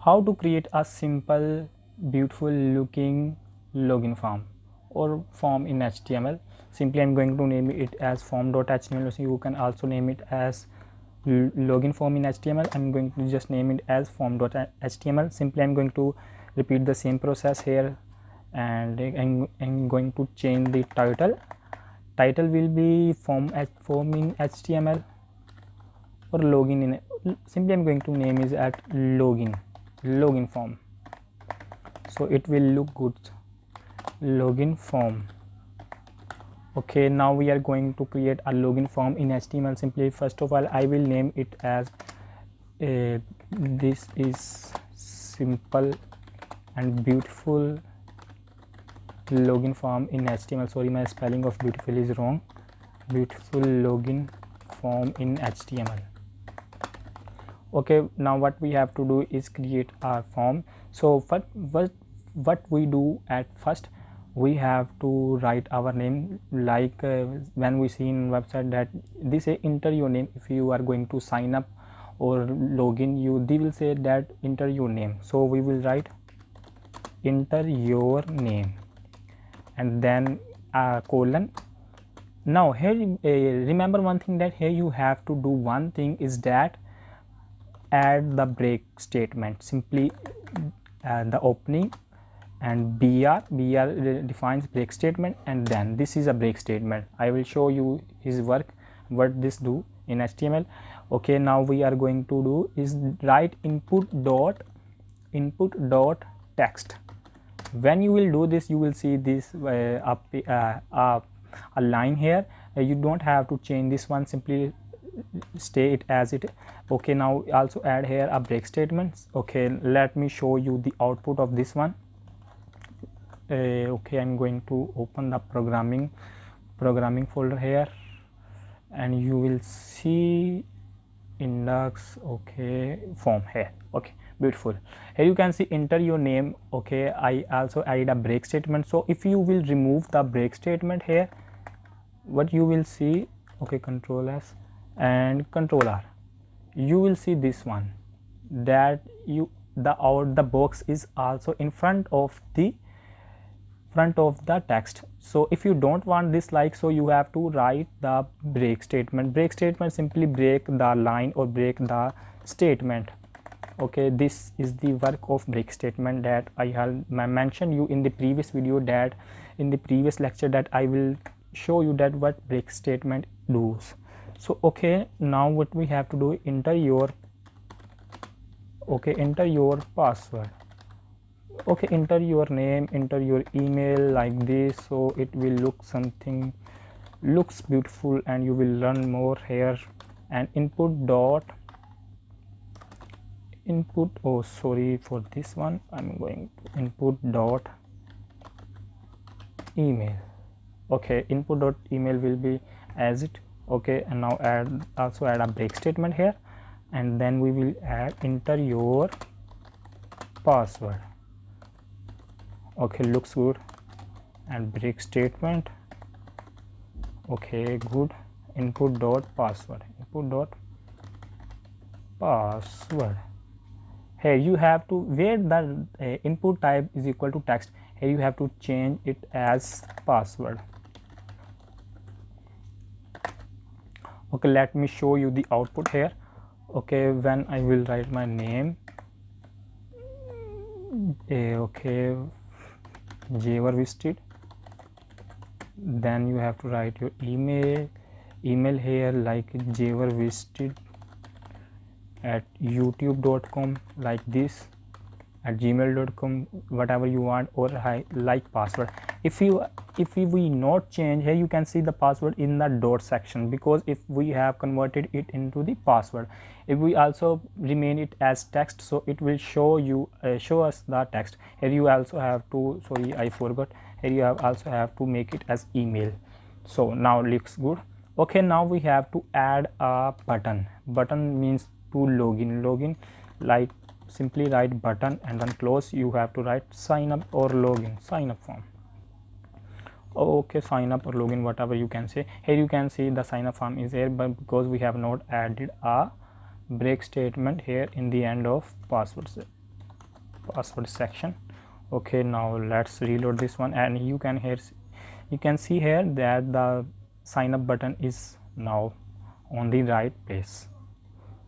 how to create a simple beautiful looking login form or form in HTML. Simply I'm going to name it as form.html. so you can also name it as login form in HTML. I'm going to just name it as form.html. simply I'm going to repeat the same process here, and I'm going to change the title will be form in HTML or login in, simply I'm going to name is at login form, so it will look good, login form. Okay, now we are going to create a login form in HTML. simply first of all I will name it as this is simple and beautiful login form in HTML. sorry, my spelling of beautiful is wrong. Beautiful login form in HTML. okay, now what we have to do is create our form. so what we do at first, we have to write our name, like when we see in website that they say enter your name. if you are going to sign up or login, they will say that enter your name. so we will write enter your name and then colon. now here remember one thing, that here you have to do one thing, is that add the break statement. simply the opening and br defines break statement, and then this is a break statement. I will show you his work, what this do in HTML. okay, now we are going to do is write input dot text. when you will do this, you will see this a line here. you don't have to change this one, simply stay it as it. okay, now also add here a break statement. okay, let me show you the output of this one. okay, I'm going to open the programming folder here, and you will see index. okay, form here. okay, beautiful. here you can see enter your name. okay, I also added a break statement. so if you will remove the break statement here, what you will see, okay, Control S and Control R, you will see this one, that the box is also in front of the text. so if you don't want this, like, so you have to write the break statement. simply break the line or break the statement. okay, this is the work of break statement that I have mentioned you in the previous video, that in the previous lecture, that I will show you that what break statement does. so okay, now what we have to do, enter your password. okay, enter your name, enter your email, like this. so it will look something looks beautiful, and you will learn more here. and oh sorry for this one, I'm going to input dot email. okay, input dot email will be as it. okay, and now also add a break statement here, and then we will add enter your password. okay, looks good. and break statement. okay, good. input dot password. here you have to, where the input type is equal to text, here you have to change it as password. okay, let me show you the output here. okay, when I will write my name, okay, Javarevisited, then you have to write your email here, like Javarevisited at youtube.com, like this, at gmail.com, whatever you want, or like password. if we not change, here you can see the password in the dot section, because if we have converted it into the password, if we also remain it as text, so it will show us the text. here you also have to, sorry I forgot, here you also have to make it as email. so now looks good. okay, now we have to add a button means to login, like simply write button and then close. you have to write sign up or login, sign up form. okay, sign up or login, whatever you can say. here you can see the sign up form is here, but because we have not added a break statement here in the end of password password section. Okay, now let's reload this one, and you can see here that the sign up button is now on the right place.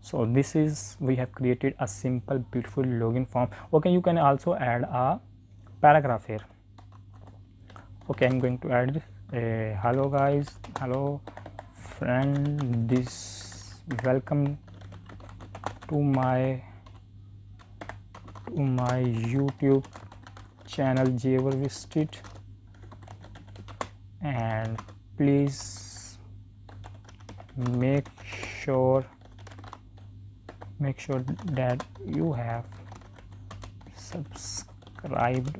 So this is, we have created a simple beautiful login form. Okay, you can also add a paragraph here. Okay, I'm going to add hello guys, hello friend, this welcome to my YouTube channel Javarevisited, and please make sure that you have subscribed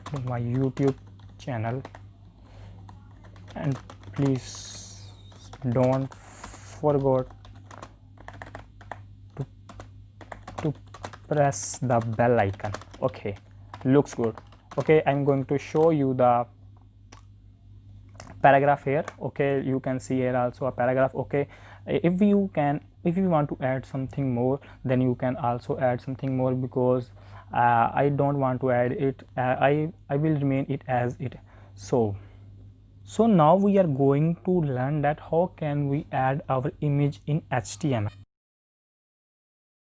to my YouTube channel, and please don't forget to press the bell icon. Okay, looks good. Okay, I'm going to show you the paragraph here. Okay, you can see here also a paragraph. Okay, if you want to add something more, then you can also add something more, because I don't want to add it. I will remain it as it. So now we are going to learn that how can we add our image in HTML.